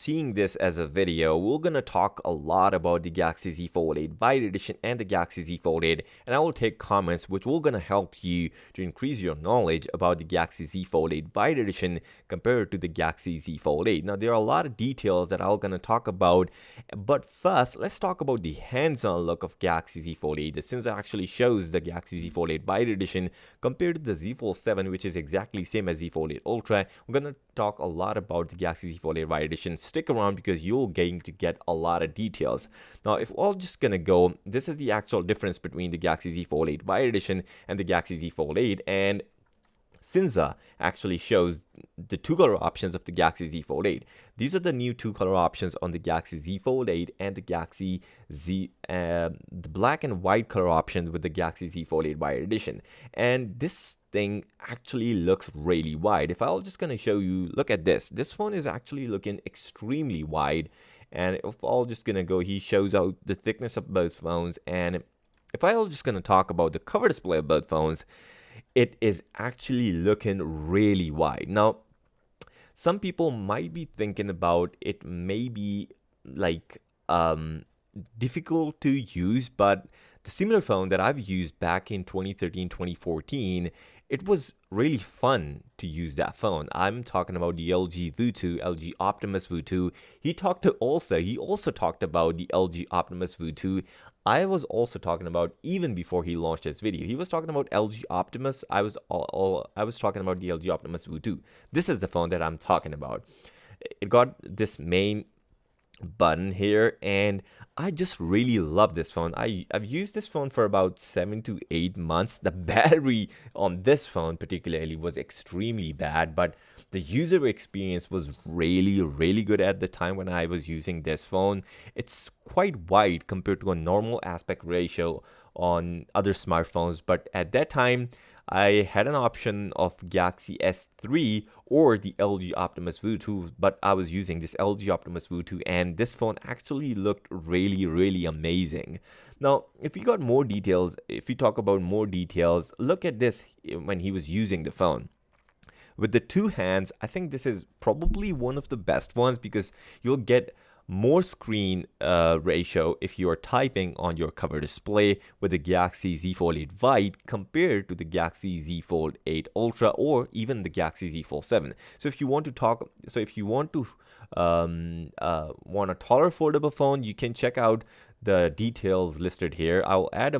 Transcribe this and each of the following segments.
Seeing this as a video, we're gonna talk a lot about the Galaxy Z Fold 8 Byte Edition and the Galaxy Z Fold 8, and I will take comments which will gonna help you to increase your knowledge about the Galaxy Z Fold 8 Byte Edition compared to the Galaxy Z Fold 8. Now there are a lot of details that I'm gonna talk about, but first let's talk about the hands-on look of Galaxy Z Fold 8. The sensor actually shows the Galaxy Z Fold 8 Byte Edition compared to the Z Fold 7, which is exactly same as Z Fold 8 Ultra. We're gonna talk a lot about the Galaxy Z Fold 8 Byte Edition. Stick around because you're going to get a lot of details. Now, if we're just gonna go, this is the actual difference between the Galaxy Z Fold 8 Byte Edition and the Galaxy Z Fold 8, and Cinza actually shows the two color options of the Galaxy Z Fold 8. These are the new two color options on the Galaxy Z Fold 8 and the Galaxy Z, the black and white color option with the Galaxy Z Fold 8 Byte Edition. And this thing actually looks really wide. If I'm just gonna show you, look at this. This phone is actually looking extremely wide. And if I'm just gonna go, he shows out the thickness of both phones. And if I'm just gonna talk about the cover display of both phones, it is actually looking really wide. Now, some people might be thinking about it may be like difficult to use, but the similar phone that I've used back in 2013, 2014, it was really fun to use that phone. I'm talking about the LG Vutu, LG Optimus Vutu. He also talked about the LG Optimus Vutu. I was also talking about even before he launched his video. He was talking about LG Optimus. I was talking about the LG Optimus Vutu. This is the phone that I'm talking about. It got this main button here, and I just really love this phone. I've used this phone for about 7 to 8 months. The battery on this phone particularly was extremely bad, but the user experience was really good at the time when I was using this phone. It's quite wide compared to a normal aspect ratio on other smartphones, but at that time I had an option of Galaxy S3 or the LG Optimus Vutu, but I was using this LG Optimus Vutu, and this phone actually looked really amazing. Now, if you got more details, if we talk about more details, look at this when he was using the phone. With the two hands, I think this is probably one of the best ones because you'll get more screen ratio if you are typing on your cover display with the Galaxy Z Fold 8 Byte compared to the Galaxy Z Fold 8 Ultra or even the Galaxy Z Fold 7. So if you want to want a taller foldable phone, you can check out the details listed here. I'll add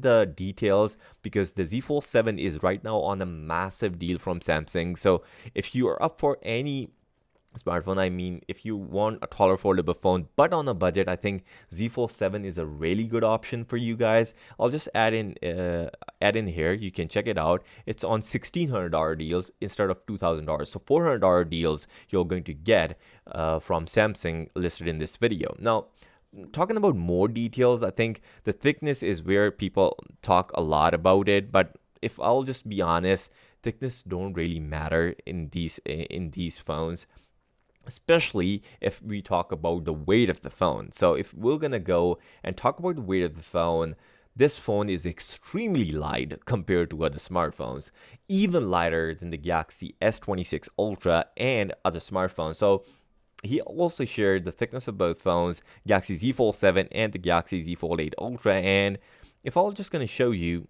the details because the Z Fold 7 is right now on a massive deal from Samsung. So if you are up for any smartphone, I mean, if you want a taller foldable phone but on a budget, I think Z Fold 7 is a really good option for you guys. I'll just add in here. You can check it out. It's on $1,600 deals instead of $2,000. So $400 deals you're going to get from Samsung listed in this video. Now, talking about more details, I think the thickness is where people talk a lot about it, but if I'll just be honest, thickness don't really matter in these phones, especially if we talk about the weight of the phone. So if we're gonna go and talk about the weight of the phone, this phone is extremely light compared to other smartphones, even lighter than the Galaxy S26 Ultra and other smartphones. So he also shared the thickness of both phones, Galaxy Z Fold 7 and the Galaxy Z Fold 8 Ultra. And if I'm just gonna show you,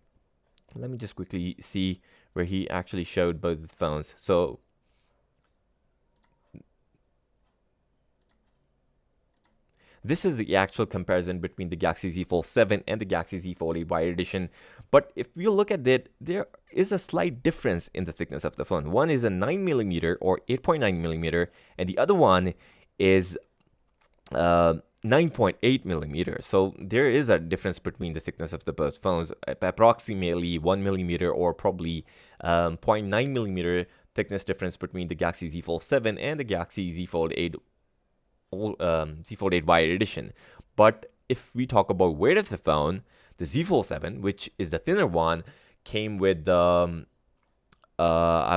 let me just quickly see where he actually showed both the phones. So this is the actual comparison between the Galaxy Z Fold 7 and the Galaxy Z Fold 8 Byte Edition. But if you look at it, there is a slight difference in the thickness of the phone. One is a 9mm or 8.9mm, and the other one is 9.8mm. So there is a difference between the thickness of the both phones, approximately 1mm or probably 0.9mm thickness difference between the Galaxy Z Fold 7 and the Galaxy Z Fold 8 Z Fold 8 Byte Edition. But if we talk about weight of the phone, the Z Fold 7, which is the thinner one, came with I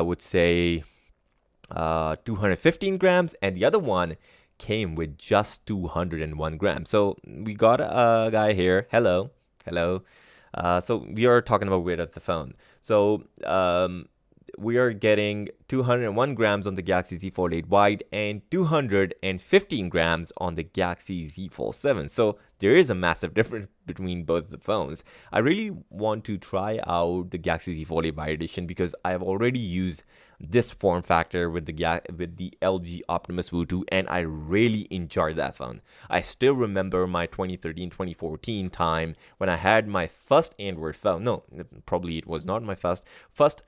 would say 215 grams, and the other one came with just 201 grams. So we got a guy here. Hello. So we are talking about weight of the phone. So we are getting 201 grams on the Galaxy Z Fold 8 Wide and 215 grams on the Galaxy Z Fold 7. So there is a massive difference between both the phones. I really want to try out the Galaxy Z Fold 8 Wide Edition because I have already used this form factor with the LG Optimus Woo 2, and I really enjoyed that phone. I still remember my 2013-2014 time when I had my first Android phone. No, probably it was not my first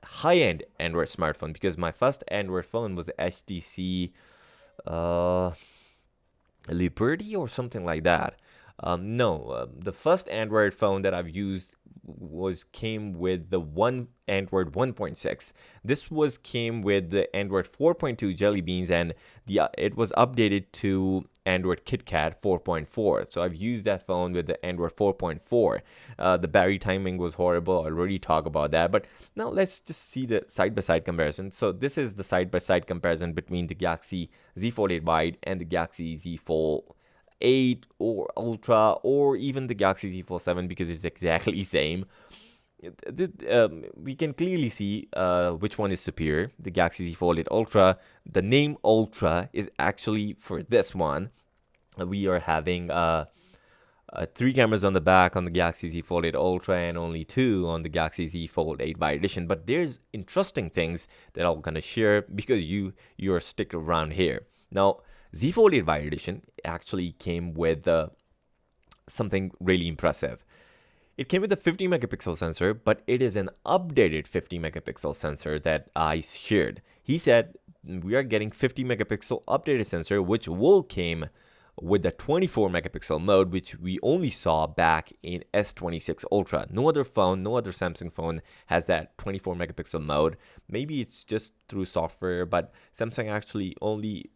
high-end Android smartphone, because my first Android phone was the HTC Liberty or something like that. The first Android phone that I've used came with the Android 1.6. This came with the Android 4.2 Jelly Beans, and it was updated to Android KitKat 4.4. So I've used that phone with the Android 4.4. The battery timing was horrible. I already talked about that. But now let's just see the side-by-side comparison. So this is the side-by-side comparison between the Galaxy Z Fold 8 Wide and the Galaxy Z Fold 8 or Ultra, or even the Galaxy Z Fold 7, because it's exactly the same. We can clearly see which one is superior. The Galaxy Z Fold 8 Ultra, the name Ultra is actually for this one. We are having 3 cameras on the back on the Galaxy Z Fold 8 Ultra and only 2 on the Galaxy Z Fold 8 Wide Edition. But there's interesting things that I'm gonna share because you're stick around here. Now, Z Fold 8 Wide Edition actually came with something really impressive. It came with a 50 megapixel sensor, but it is an updated 50 megapixel sensor that I shared. He said we are getting 50 megapixel updated sensor, which will came with the 24 megapixel mode, which we only saw back in S26 Ultra. No other Samsung phone has that 24 megapixel mode. Maybe it's just through software, but Samsung actually only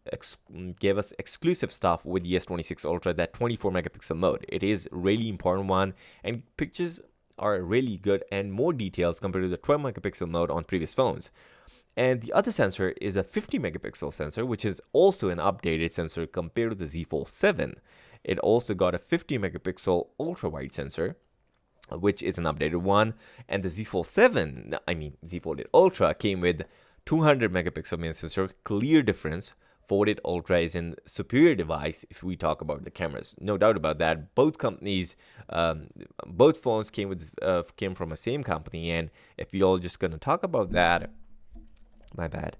gave us exclusive stuff with the S26 Ultra, that 24 megapixel mode. It is really important one, and pictures are really good and more details compared to the 12 megapixel mode on previous phones. And the other sensor is a 50 megapixel sensor, which is also an updated sensor compared to the Z Fold 7. It also got a 50 megapixel ultra wide sensor, which is an updated one. And the Z Fold 7, Z Fold 8 Ultra, came with 200 megapixel main sensor. Clear difference. Fold 8 Ultra is a superior device if we talk about the cameras. No doubt about that. Both companies, both phones came from the same company. And if we all just gonna talk about that, my bad.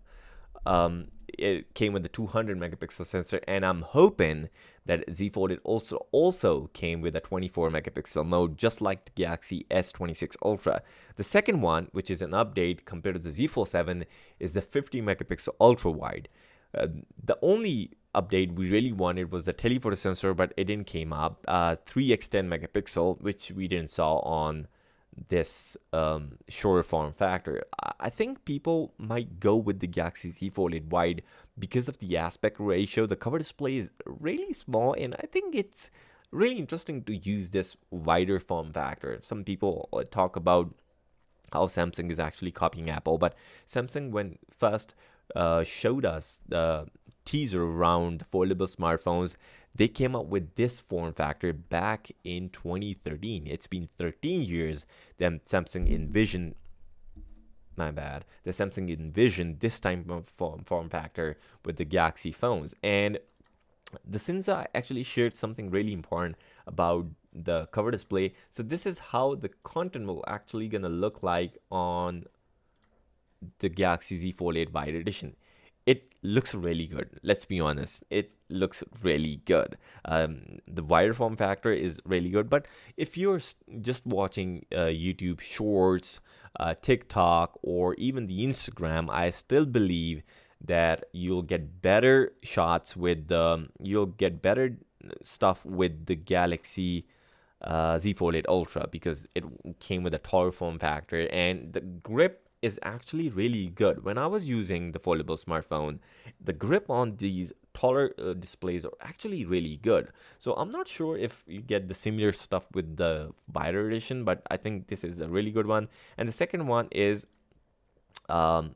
It came with the 200 megapixel sensor, and I'm hoping that Z Fold 8 also came with a 24 megapixel mode, just like the Galaxy S26 Ultra. The second one, which is an update compared to the Z Fold 7, is the 50 megapixel ultra wide. The only update we really wanted was the telephoto sensor, but it didn't came up. 3x10 megapixel, which we didn't saw on this shorter form factor. I think people might go with the Galaxy Z Fold 8 Wide because of the aspect ratio. The cover display is really small, and I think it's really interesting to use this wider form factor. Some people talk about how Samsung is actually copying Apple, but Samsung, when first showed us the teaser around the foldable smartphones, they came up with this form factor back in 2013. It's been 13 years that Samsung envisioned this type of form factor with the Galaxy phones. And the Cinza actually shared something really important about the cover display. So this is how the content will actually gonna look like on the Galaxy Z Fold 8 Wide Edition. It looks really good. Let's be honest. It looks really good. The wider form factor is really good. But if you're just watching YouTube Shorts, TikTok, or even the Instagram, I still believe that you'll get better shots with you'll get better stuff with the Galaxy Z Fold 8 Ultra, because it came with a taller form factor, and the grip is actually really good. When I was using the foldable smartphone, the grip on these taller displays are actually really good. So I'm not sure if you get the similar stuff with the wider edition, but I think this is a really good one. And the second one is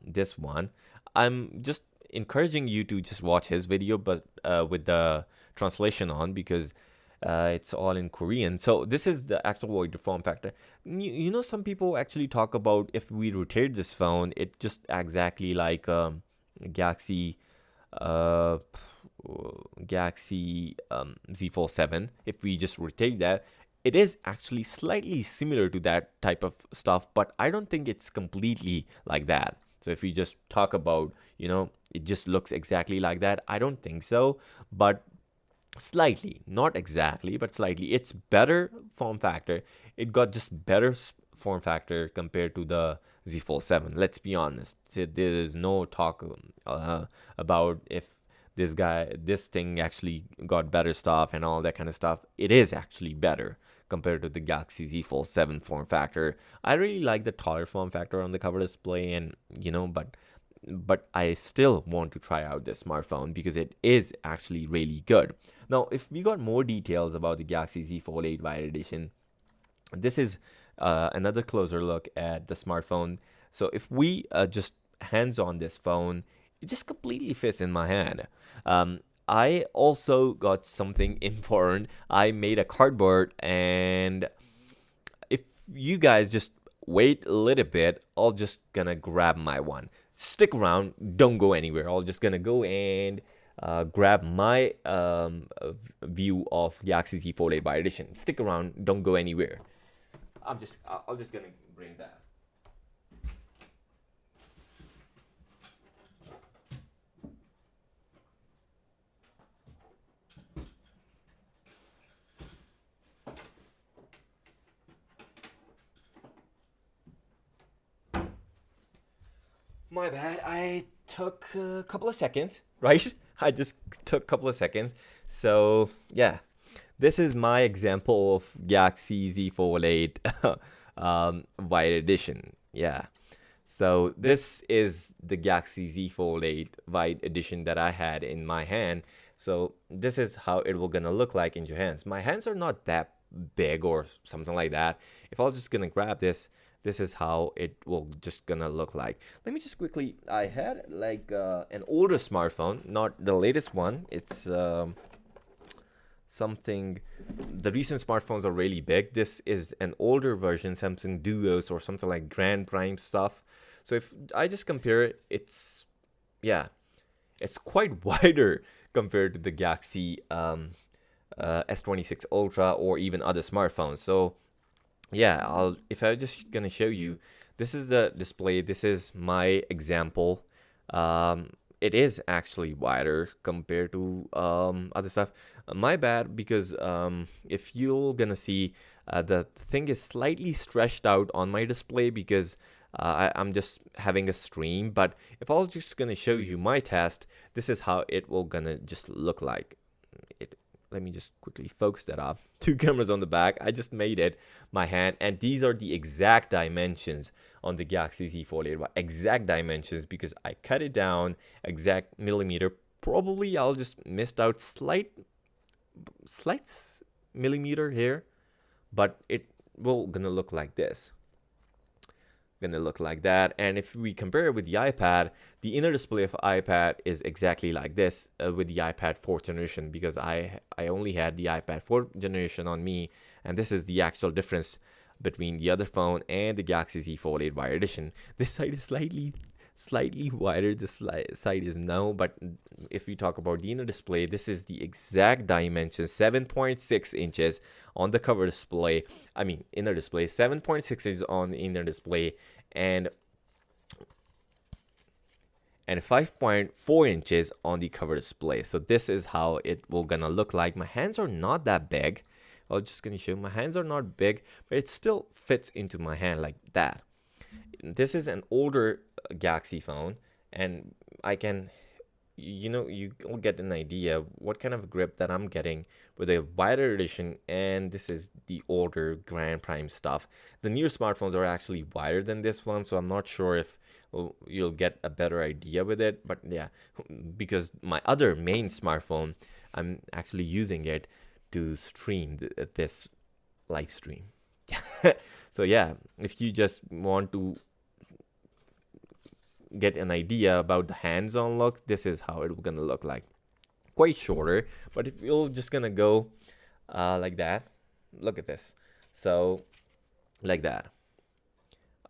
this one. I'm just encouraging you to just watch his video, but with the translation on, because It's all in Korean. So this is the actual wider form factor. You know, some people actually talk about if we rotate this phone, it just exactly like Galaxy uh, Galaxy Z Fold 7. If we just rotate that, it is actually slightly similar to that type of stuff, but I don't think it's completely like that. So if we just talk about, it just looks exactly like that, I don't think so. But slightly, not exactly, but slightly, it's better form factor. It got just better form factor compared to the Z Fold 7. Let's be honest. There is no talk about if this thing actually got better stuff and all that kind of stuff. It is actually better compared to the Galaxy Z Fold 7 form factor. I really like the taller form factor on the cover display, and but I still want to try out this smartphone because it is actually really good. Now, if we got more details about the Galaxy Z Fold 8 Wide Edition, this is another closer look at the smartphone. So if we just hands on this phone, it just completely fits in my hand. I also got something important. I made a cardboard, and if you guys just wait a little bit, I'll just gonna grab my one. Stick around, don't go anywhere. I'll just gonna go and grab my view of Galaxy Z Fold 8 Wide Edition. Stick around, don't go anywhere. I'll just gonna bring that. My bad. I took a couple of seconds, right? I just took a couple of seconds. So, yeah, this is my example of Galaxy Z Fold 8 Wide Edition. Yeah. So, this is the Galaxy Z Fold 8 Wide Edition that I had in my hand. So, this is how it will gonna look like in your hands. My hands are not that big or something like that. If I was just gonna grab this is how it will just gonna look like. Let me just quickly, I had like an older smartphone, not the latest one. It's something, the recent smartphones are really big. This is an older version, Samsung Duos or something like Grand Prime stuff. So if I just compare it, it's quite wider compared to the Galaxy S26 Ultra or even other smartphones. So yeah, if I just gonna show you, this is the display. This is my example. It is actually wider compared to other stuff. My bad, because if you're gonna see, the thing is slightly stretched out on my display because I'm just having a stream. But if I was just gonna show you my test, this is how it will gonna just look like. Let me just quickly focus that up. 2 cameras on the back. I just made it my hand, and these are the exact dimensions on the Galaxy Z Fold 8. Exact dimensions, because I cut it down exact millimeter. Probably I'll just missed out slight millimeter here, but it will gonna look like this. Gonna look like that. And if we compare it with the iPad, the inner display of iPad is exactly like this with the iPad 4th generation, because I only had the iPad 4th generation on me, and this is the actual difference between the other phone and the Galaxy Z Fold 8 Wide Edition. This side is slightly wider, this side is no, but if we talk about the inner display, this is the exact dimension, 7.6 inches on the cover display. I mean, inner display, 7.6 inches on the inner display, and 5.4 inches on the cover display. So this is how it will gonna look like. My hands are not that big. I'm just gonna show you, my hands are not big, but it still fits into my hand like that. This is an older Galaxy phone, and I can, you'll get an idea what kind of grip that I'm getting with a wider edition, and this is the older Grand Prime stuff. The newer smartphones are actually wider than this one, so I'm not sure if you'll get a better idea with it. But yeah, because my other main smartphone, I'm actually using it to stream this live stream. So yeah, if you just want to get an idea about the hands-on look, this is how it's gonna look like. Quite shorter, but if you're just gonna go like that. Look at this. So like that.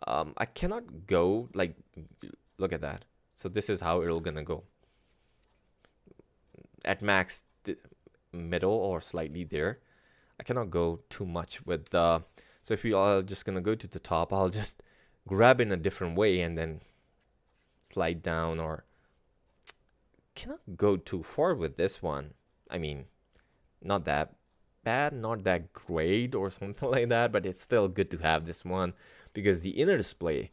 I cannot go like, look at that. So this is how it'll gonna go. At max, middle or slightly there. I cannot go too much with the. So if you are just gonna go to the top, I'll just grab in a different way and then slide down, or cannot go too far with this one. I mean, not that bad, not that great or something like that, but it's still good to have this one because the inner display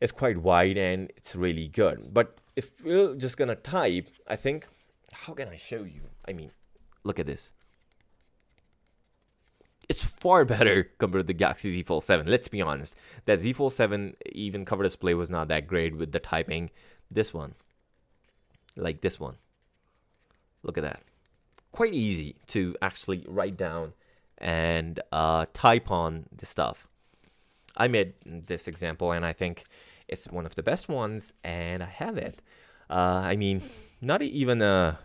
is quite wide and it's really good. But if we're just gonna type, I think, how can I show you? I mean, look at this. It's far better compared to the Galaxy Z Fold 7. Let's be honest. That Z Fold 7 even cover display was not that great with the typing. This one, like this one, look at that. Quite easy to actually write down and type on the stuff. I made this example and I think it's one of the best ones, and I have it. I mean, not a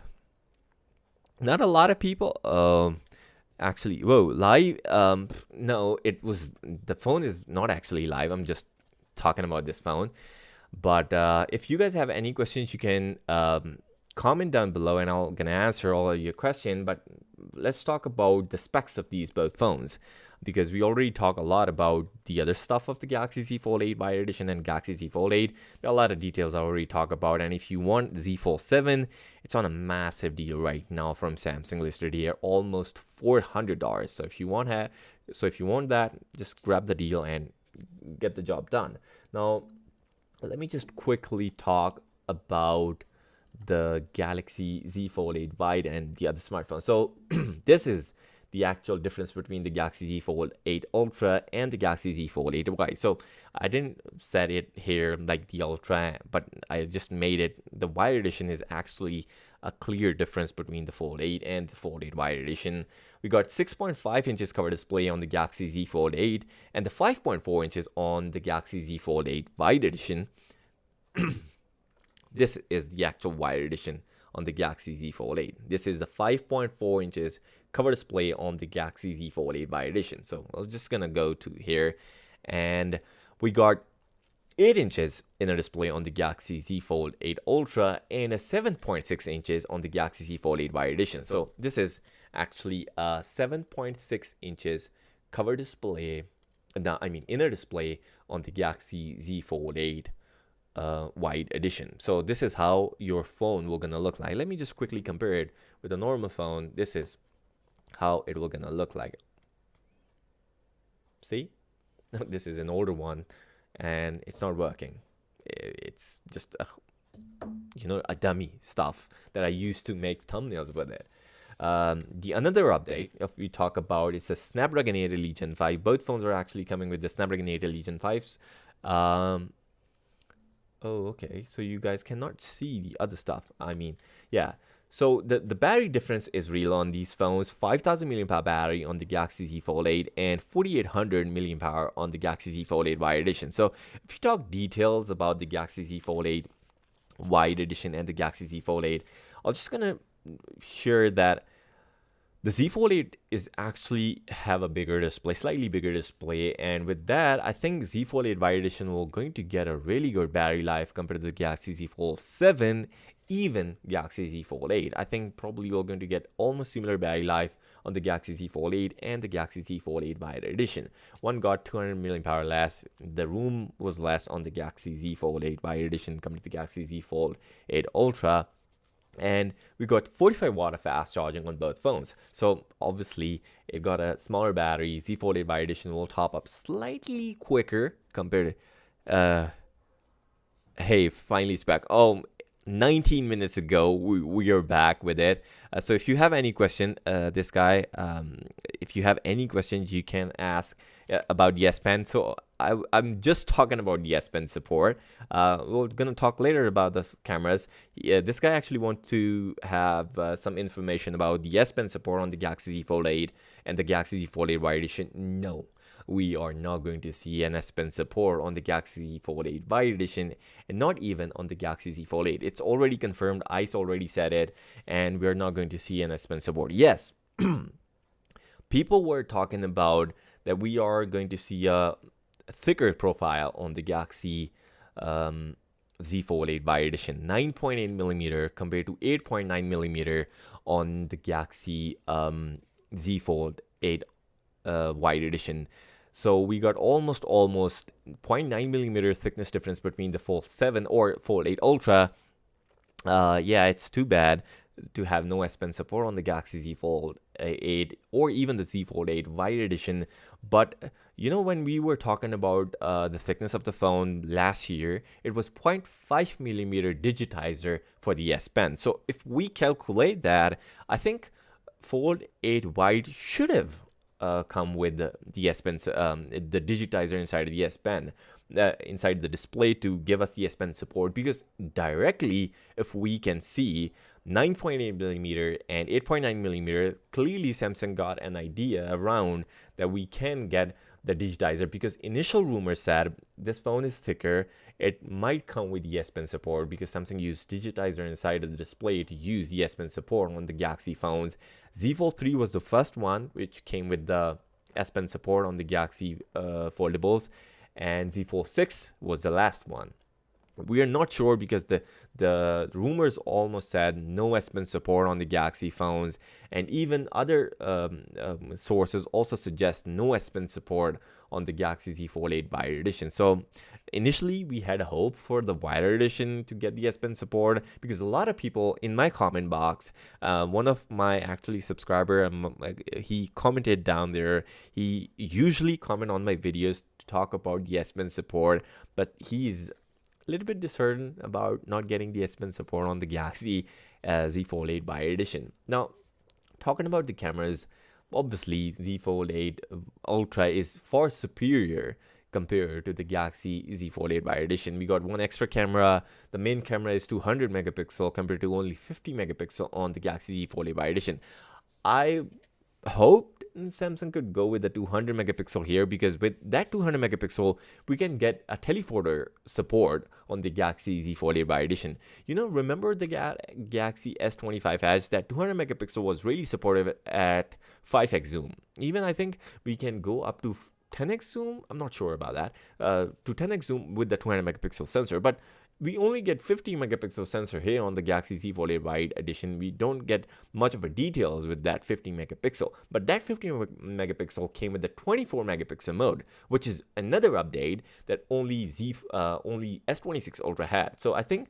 lot of people. Actually, whoa, live. No, it was, the phone is not actually live. I'm just talking about this phone. But if you guys have any questions, you can comment down below, and I'm gonna answer all of your questions. But let's talk about the specs of these both phones, because we already talk a lot about the other stuff of the Galaxy Z Fold 8 Wide Edition and Galaxy Z Fold 8. There are a lot of details I already talk about, and if you want the Z Fold 7, it's on a massive deal right now from Samsung listed here, almost $400. So if you want that, just grab the deal and get the job done. Now, let me just quickly talk about the Galaxy Z Fold 8 Wide and the other smartphone. So this is the actual difference between the Galaxy Z Fold 8 Ultra and the Galaxy Z Fold 8 Wide. So I didn't set it here like the Ultra, but I just made it. The Wide Edition is actually a clear difference between the Fold 8 and the Fold 8 Wide Edition. We got 6.5 inches cover display on the Galaxy Z Fold 8 and the 5.4 inches on the Galaxy Z Fold 8 Wide Edition. This is the actual Wide Edition on the Galaxy Z Fold 8. This is the 5.4 inches cover display on the Galaxy Z Fold 8 Wide Edition. So I'm just gonna go to here, and we got 8 inches inner display on the Galaxy Z Fold 8 Ultra and a 7.6 inches on the Galaxy Z Fold 8 Wide Edition. So this is actually a 7.6 inches cover display, inner display on the Galaxy Z Fold 8 Wide Edition. So this is how your phone will gonna look like. Let me just quickly compare it with a normal phone. This is how it will gonna look like. See, this is an older one and it's not working. It's just a dummy stuff that I used to make thumbnails with it. The another update, if we talk about, it's a Snapdragon 8 Elite Gen 5. Both phones are actually coming with the Snapdragon 8 Elite Gen 5s. Oh, okay. So you guys cannot see the other stuff. I mean, yeah. So the battery difference is real on these phones. 5,000 mAh battery on the Galaxy Z Fold 8 and 4,800 mAh on the Galaxy Z Fold 8 Wide Edition. So if you talk details about the Galaxy Z Fold 8 Wide Edition and the Galaxy Z Fold 8, I'm just gonna share that the Z Fold 8 is actually have a bigger display, slightly bigger display, and with that, I think Z Fold 8 Wide Edition will going to get a really good battery life compared to the Galaxy Z Fold 7, even Galaxy Z Fold 8. I think probably you're going to get almost similar battery life on the Galaxy Z Fold 8 and the Galaxy Z Fold 8 Wide Edition. One got 200 mAh less. The room was less on the Galaxy Z Fold 8 Wide Edition compared to the Galaxy Z Fold 8 Ultra. And we got 45 watt of fast charging on both phones. So obviously it got a smaller battery. Z Fold 8 Wide Edition will top up slightly quicker compared to hey, finally it's back. Oh, 19 minutes ago we are back with it. So if you have any question, if you have any questions, you can ask about the S Pen. So I'm just talking about the S Pen support. We're gonna talk later about the cameras. This guy actually wants to have some information about the S Pen support on the Galaxy Z Fold 8 and the Galaxy Z Fold 8 Wide Edition. No, we are not going to see an S Pen support on the Galaxy Z Fold 8 Wide Edition, and not even on the Galaxy Z Fold 8. It's already confirmed. ICE already said it, and we're not going to see an S Pen support. Yes. people were talking about that we are going to see a thicker profile on the Galaxy Z Fold 8 wide edition, 9.8 millimeter compared to 8.9 millimeter on the Galaxy Z Fold 8 wide edition. So we got almost 0.9 millimeter thickness difference between the Fold 7 or Fold 8 Ultra. Yeah, it's too bad to have no S Pen support on the Galaxy Z Fold 8 or even the Z Fold 8 wide edition. But when we were talking about the thickness of the phone last year, it was 0.5 millimeter digitizer for the S Pen. So if we calculate that, I think Fold 8 wide should have come with the S Pen, the digitizer inside of the S Pen, inside the display to give us the S Pen support, because directly, if we can see 9.8 millimeter and 8.9 millimeter, clearly Samsung got an idea around that we can get the digitizer, because initial rumors said this phone is thicker, it might come with the S Pen support, because Samsung used digitizer inside of the display to use the S Pen support on the Galaxy phones. Z Fold 3 was the first one which came with the S Pen support on the Galaxy foldables, and Z Fold 6 was the last one. We are not sure, because the rumors almost said no S Pen support on the Galaxy phones, and even other sources also suggest no S Pen support on the Galaxy Z Fold 8 wide edition. So initially we had hope for the wider edition to get the S Pen support, because a lot of people in my comment box, one of my actually subscriber, he commented down there. He usually comment on my videos to talk about the S Pen support, but he's a little bit disheartened about not getting the S Pen support on the Galaxy Z Fold 8 wide edition. Now, talking about the cameras, obviously Z Fold 8 Ultra is far superior compared to the Galaxy Z Fold 8 wide edition. We got one extra camera. The main camera is 200 megapixel compared to only 50 megapixel on the Galaxy Z Fold 8 wide edition. I hope Samsung could go with the 200 megapixel here, because with that 200 megapixel we can get a telephoto support on the Galaxy Z Fold 8 wide edition. Remember the Galaxy S25 Edge? That 200 megapixel was really supportive at 5x zoom. Even I think we can go up to 10x zoom. I'm not sure about that. To 10x zoom with the 200 megapixel sensor, but we only get 50 megapixel sensor here on the Galaxy Z Fold 8 wide edition. We don't get much of a details with that 50 megapixel, but that 50 megapixel came with the 24 megapixel mode, which is another update that only S26 Ultra had. So I think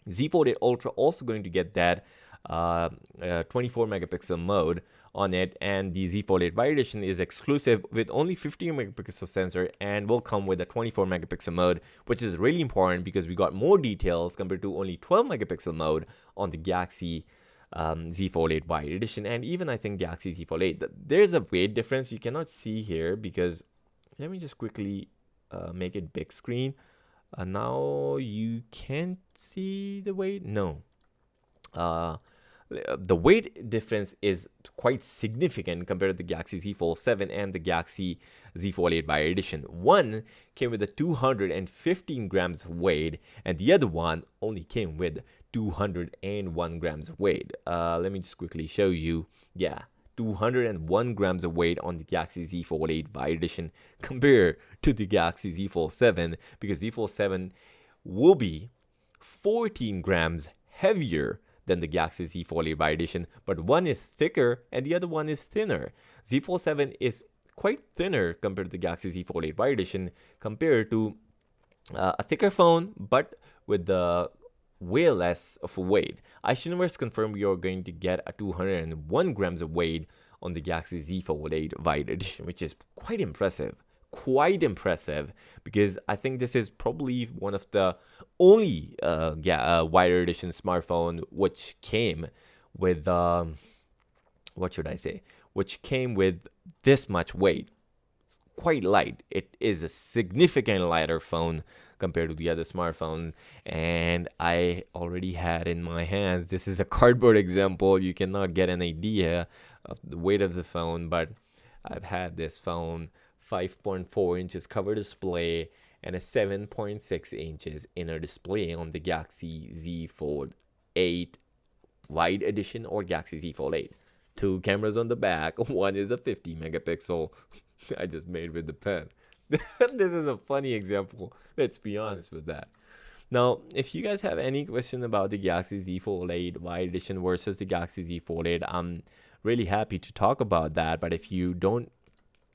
Z Fold 8 Ultra also going to get that 24 megapixel mode on it, and the Z Fold 8 wide edition is exclusive with only 50 megapixel sensor and will come with a 24 megapixel mode, which is really important because we got more details compared to only 12 megapixel mode on the Galaxy Z Fold 8 wide edition, and even I think Galaxy Z Fold 8. There's a weight difference you cannot see here, because let me just quickly make it big screen. Now you can't see the weight. No. The weight difference is quite significant compared to the Galaxy Z Fold 7 and the Galaxy Z Fold 8 wide edition. One came with a 215 grams of weight, and the other one only came with 201 grams of weight. Let me just quickly show you. Yeah, 201 grams of weight on the Galaxy Z Fold 8 wide edition compared to the Galaxy Z Fold 7, because Z Fold 7 will be 14 grams heavier than the Galaxy Z Fold 8 wide edition, but one is thicker and the other one is thinner. Z Fold 7 is quite thinner compared to the Galaxy Z Fold 8 wide edition, compared to a thicker phone, but with the way less of a weight. iSuniverse confirmed we are going to get a 201 grams of weight on the Galaxy Z Fold 8 wide edition, which is quite impressive. Because I think this is probably one of the only wider edition smartphone which came with which came with this much weight. Quite light. It is a significantly lighter phone compared to the other smartphones, and I already had in my hands. This is a cardboard example. You cannot get an idea of the weight of the phone, but I've had this phone 5.4 inches cover display and a 7.6 inches inner display on the Galaxy Z Fold 8 wide edition or Galaxy Z Fold 8. Two cameras on the back. One is a 50 megapixel. I just made with the pen. This is a funny example. Let's be honest with that. Now, if you guys have any question about the Galaxy Z Fold Wide Edition versus the Galaxy Z Fold, I'm really happy to talk about that. But if you don't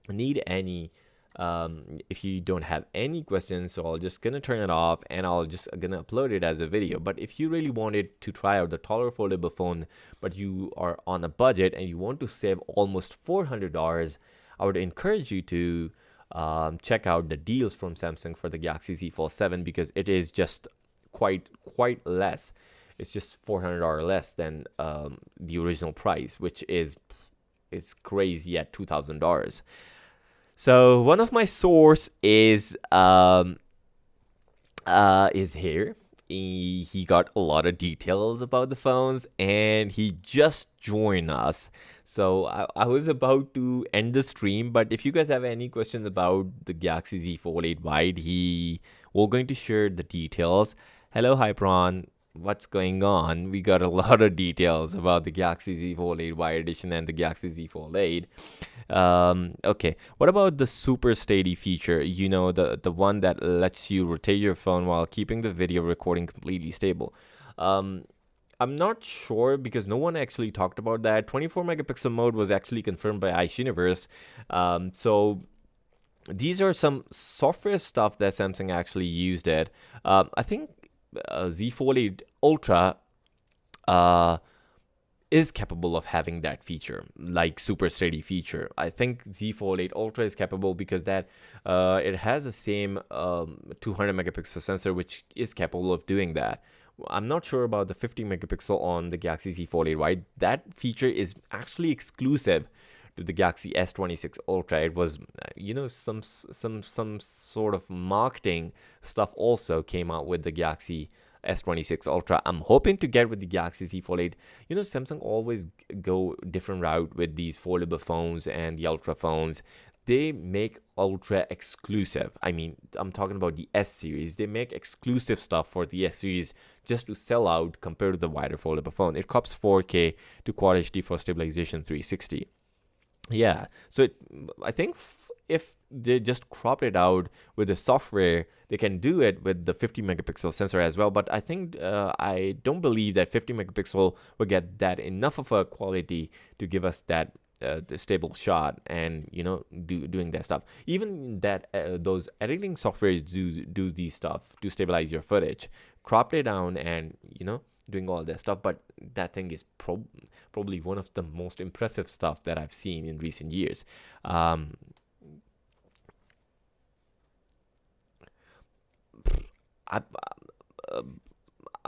need any, if you don't have any questions, so I'll just gonna turn it off and I'll just gonna upload it as a video. But if you really wanted to try out the taller foldable phone, but you are on a budget and you want to save almost $400, I would encourage you to check out the deals from Samsung for the Galaxy Z Fold 7, because it is just quite less. It's just $400 less than the original price, which is it's crazy at $2,000. So one of my source is here. He got a lot of details about the phones and he just joined us. So I was about to end the stream, but if you guys have any questions about the Galaxy Z Fold 8 Wide, we're going to share the details. Hello, Hyperon. What's going on? We got a lot of details about the Galaxy Z Fold 8 Wide Edition and the Galaxy Z Fold 8. Okay, what about the super steady feature? You know, the one that lets you rotate your phone while keeping the video recording completely stable. I'm not sure because no one actually talked about that. 24 megapixel mode was actually confirmed by Ice Universe. So these are some software stuff that Samsung actually used it. I think Z Fold 8 Ultra is capable of having that feature, like super steady feature. I think Z Fold 8 Ultra is capable because that it has the same 200 megapixel sensor, which is capable of doing that. I'm not sure about the 50 megapixel on the Galaxy Z Fold 8 Wide. That feature is actually exclusive to the Galaxy S26 Ultra. It was, you know, some sort of marketing stuff also came out with the Galaxy S26 Ultra. I'm hoping to get with the Galaxy Z Fold 8. You know, Samsung always go different route with these foldable phones and the Ultra phones. They make Ultra exclusive. I mean, I'm talking about the S series. They make exclusive stuff for the S series just to sell out compared to the wider foldable phone. It cops 4K to Quad HD for stabilization 360. Yeah, so I think if they just crop it out with the software, they can do it with the 50 megapixel sensor as well. But I think I don't believe that 50 megapixel will get that enough of a quality to give us that the stable shot and, you know, doing that stuff. Even that those editing softwares do these stuff to stabilize your footage, crop it down and, you know, doing all that stuff. But that thing is probably one of the most impressive stuff that I've seen in recent years. I'm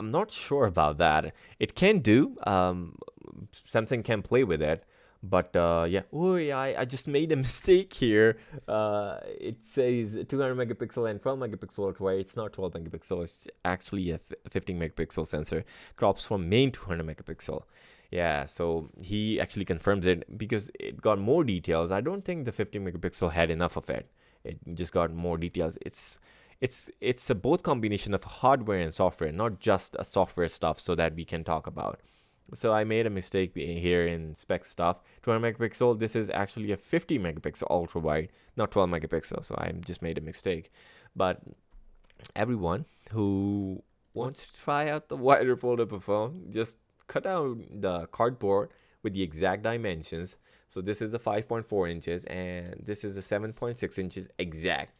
not sure about that. It can do. Samsung can play with it. But yeah, I just made a mistake here. It says 200 megapixel and 12 megapixel ultra. It's not 12 megapixel. It's actually a 15 megapixel sensor. Crops from main 200 megapixel. Yeah, so he actually confirms it because it got more details. I don't think the 50 megapixel had enough of it. It just got more details. It's a both combination of hardware and software, not just a software stuff, so that we can talk about. So I made a mistake here in spec stuff. 200 megapixel, this is actually a 50 megapixel ultra wide, not 12 megapixel. So I just made a mistake. But everyone who wants to try out the wider foldable phone, just cut out the cardboard with the exact dimensions. So this is the 5.4 inches and this is the 7.6 inches exact.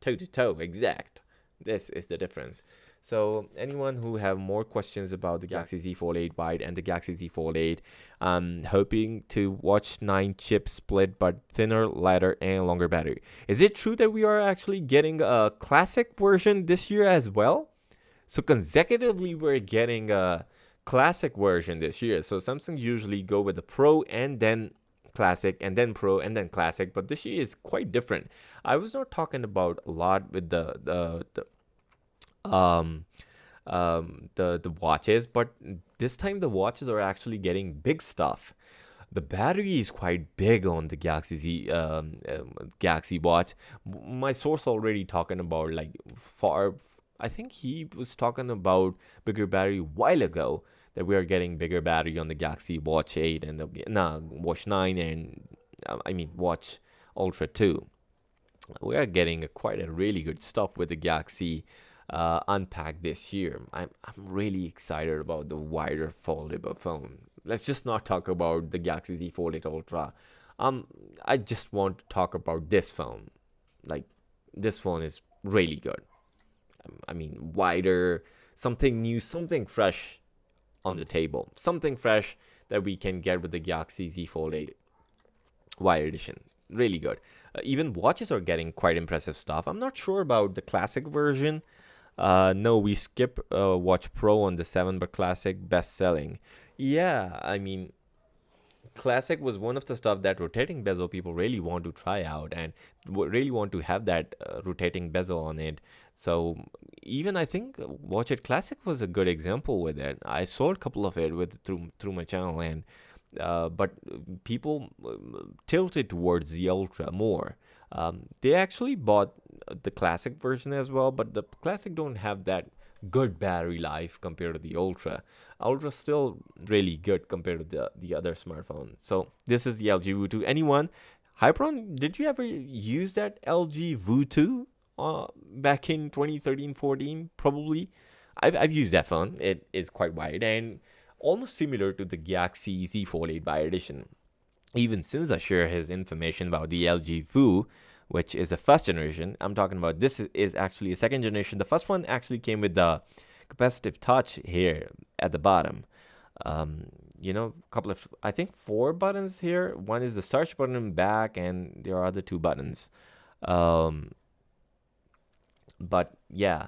Toe to toe exact. This is the difference. So anyone who have more questions about the Galaxy Z Fold 8 Wide and the Galaxy Z Fold 8, I'm hoping to watch 9-chip split but thinner, lighter, and longer battery. Is it true that we are actually getting a classic version this year as well? So consecutively we're getting a classic version this year. So Samsung usually go with the Pro and then classic and then Pro and then classic, but this year is quite different. I was not talking about a lot with the watches, but this time the watches are actually getting big stuff. The battery is quite big on the Galaxy Z Galaxy Watch. My source already talking about like I think he was talking about bigger battery a while ago, that we are getting bigger battery on the Galaxy Watch 8 and Watch 9 and Watch Ultra 2. We are getting quite a really good stuff with the Galaxy Unpacked this year. I'm really excited about the wider foldable phone. Let's just not talk about the Galaxy Z Fold 8 Ultra. I just want to talk about this phone. Like, this phone is really good. Wider, something new, something fresh on the table. Something fresh that we can get with the Galaxy Z Fold 8 Wire Edition. Really good. Even watches are getting quite impressive stuff. I'm not sure about the classic version. No, we skip Watch Pro on the 7, but classic best selling. Yeah, classic was one of the stuff that rotating bezel people really want to try out and really want to have that rotating bezel on it. So even I think Watch It Classic was a good example with it. I sold a couple of it through my channel, and but people tilted towards the Ultra more. They actually bought the classic version as well, but the classic don't have that good battery life compared to the Ultra. Ultra still really good compared to the other smartphone. So this is the LG Voo 2. Anyone, Hyperon, did you ever use that LG Voo 2 back in 2013-14? Probably. I've used that phone. It is quite wide and almost similar to the Galaxy Z Fold 8 Wire Edition. Even since I share his information about the LG Voo, which is the first generation, I'm talking about this is actually a second generation. The first one actually came with the capacitive touch here at the bottom. Couple of, I think 4 buttons here. One is the search button in back, and there are other 2 buttons. But yeah.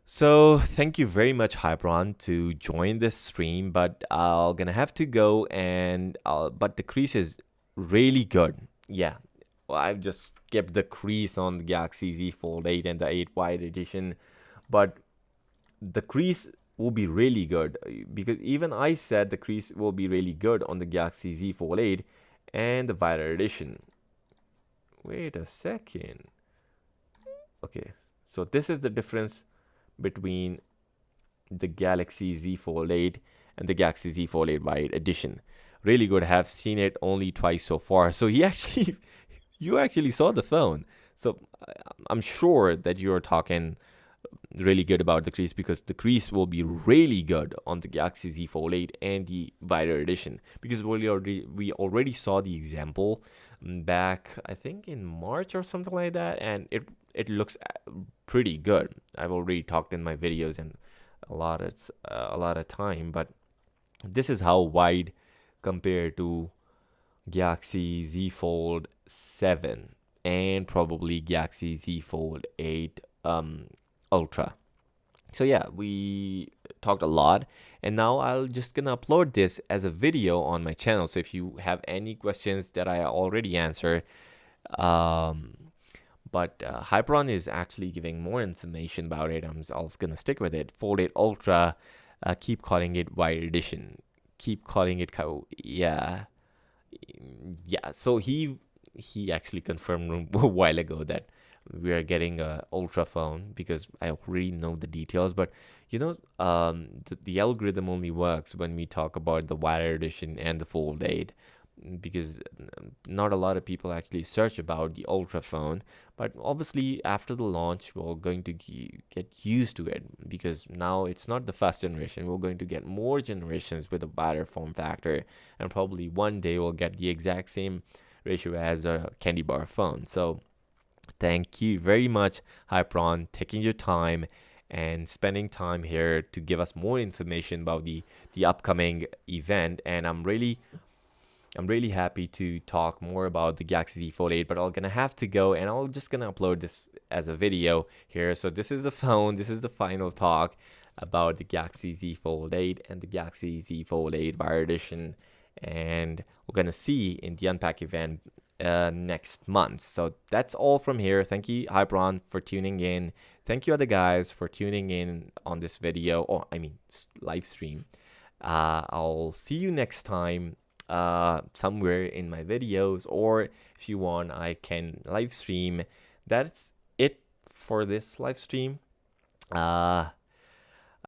So thank you very much, Hyperon, to join this stream. But I'm gonna have to go, and but the crease is really good. Yeah. Well, I've just skipped the crease on the Galaxy Z Fold 8 and the 8 Wide Edition, but the crease will be really good, because even I said the crease will be really good on the Galaxy Z Fold 8 and the Wide Edition. Wait a second. Okay, so this is the difference between the Galaxy Z Fold 8 and the Galaxy Z Fold 8 Wide Edition. Really good. Have seen it only twice so far. So you actually saw the phone. So I'm sure that you're talking really good about the crease, because the crease will be really good on the Galaxy Z Fold 8 and the Wider Edition, because we already saw the example back, I think, in March or something like that, and it looks pretty good. I've already talked in my videos and a lot of time, but this is how wide compared to Galaxy Z Fold 7 and probably Galaxy Z Fold 8 Ultra. So yeah, we talked a lot, and now I'll just gonna upload this as a video on my channel. So if you have any questions that I already answered, but Hyperon is actually giving more information about it. I'm also gonna stick with it. Fold 8 Ultra, keep calling it Wide Edition. Keep calling it yeah. So he actually confirmed a while ago that we are getting a Ultra phone, because I already know the details. But the algorithm only works when we talk about the Wire Edition and the Fold 8, because not a lot of people actually search about the Ultra phone. But obviously after the launch, we're going to get used to it, because now it's not the first generation. We're going to get more generations with a wider form factor, and probably one day we'll get the exact same ratio as a candy bar phone. So thank you very much, Hyperon, taking your time and spending time here to give us more information about the upcoming event. And I'm really happy to talk more about the Galaxy Z Fold 8, but I'm gonna have to go, and I'm just gonna upload this as a video here. So this is the phone. This is the final talk about the Galaxy Z Fold 8 and the Galaxy Z Fold 8 Wire Edition, and we're gonna see in the Unpack event next month. So that's all from here. Thank you, Hyperon, for tuning in. Thank you, other guys, for tuning in on this video, or live stream. I'll see you next time somewhere in my videos, or if you want, I can live stream. That's it for this live stream.